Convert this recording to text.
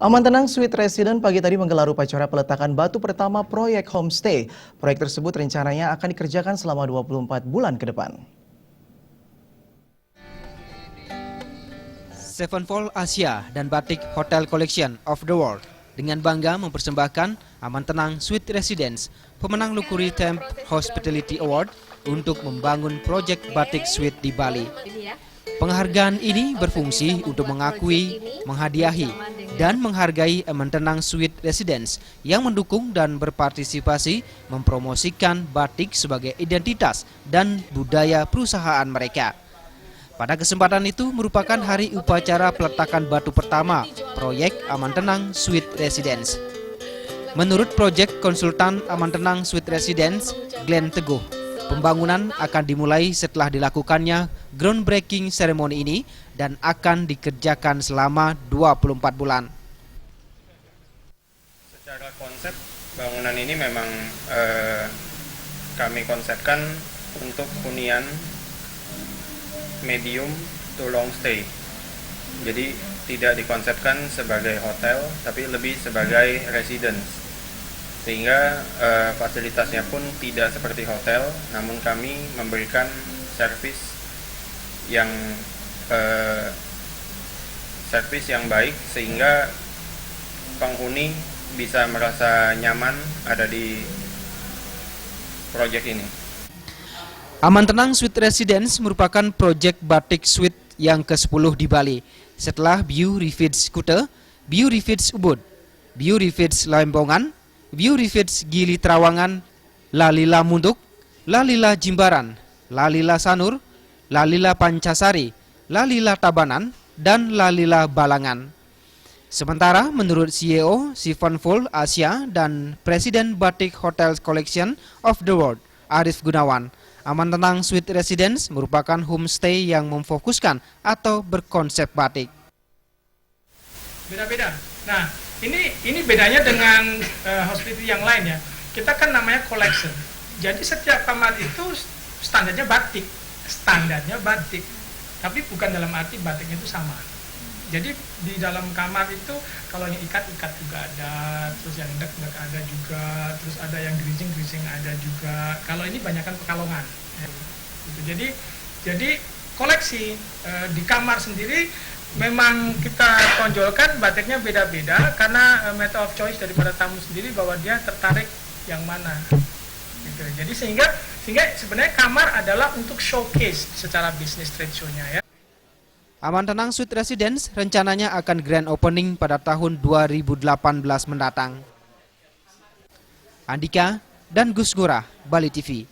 Aman Tenang Sweet Resident pagi tadi menggelar upacara peletakan batu pertama proyek homestay. Proyek tersebut rencananya akan dikerjakan selama 24 bulan ke depan. Sevenfold Asia dan Batik Hotel Collection of the World dengan bangga mempersembahkan Aman Tenang Sweet Residence, pemenang Luxury Temp Hospitality Award untuk membangun proyek batik suite di Bali. Penghargaan ini berfungsi untuk mengakui, menghadiahi, dan menghargai Aman Tenang Sweet Residence yang mendukung dan berpartisipasi mempromosikan batik sebagai identitas dan budaya perusahaan mereka. Pada kesempatan itu merupakan hari upacara peletakan batu pertama proyek Aman Tenang Sweet Residence. Menurut proyek konsultan Aman Tenang Sweet Residence, Glenn Teguh, pembangunan akan dimulai setelah dilakukannya groundbreaking ceremony ini dan akan dikerjakan selama 24 bulan. Secara konsep bangunan ini memang kami konsepkan untuk hunian medium to long stay. Jadi tidak dikonsepkan sebagai hotel tapi lebih sebagai residence. Sehingga fasilitasnya pun tidak seperti hotel, namun kami memberikan servis yang baik sehingga penghuni bisa merasa nyaman ada di proyek ini. Aman Tenang Sweet Residence merupakan proyek batik suite yang ke-10 di Bali. Setelah Biu Refits Kuta, Biu Refits Ubud, Biu Refits Lembongan, Biu Refits Gili Trawangan, Lalila Munduk, Lalila Jimbaran, Lalila Sanur, Lalila Pancasari, Lalila Tabanan, dan Lalila Balangan. Sementara menurut CEO Sevenfold Asia dan Presiden Batik Hotel Collection of the World, Arif Gunawan, Aman Tenang Sweet Residence merupakan homestay yang memfokuskan atau berkonsep batik. Beda-beda. Nah, ini bedanya dengan hospitality yang lain ya. Kita kan namanya collection. Jadi setiap kamar itu standarnya batik. Tapi bukan dalam arti batiknya itu sama. Jadi di dalam kamar itu kalau yang ikat juga ada, terus yang dek ada juga, terus ada yang geringsing ada juga. Kalau ini banyakkan Pekalongan. Gitu. Jadi koleksi di kamar sendiri memang kita tonjolkan batiknya beda-beda karena matter of choice daripada tamu sendiri bahwa dia tertarik yang mana. Gitu. Jadi sehingga sebenarnya kamar adalah untuk showcase secara bisnis trade show-nya ya. Aman Tenang Sweet Residence rencananya akan grand opening pada tahun 2018 mendatang. Andika dan Gus Ngurah, Bali TV.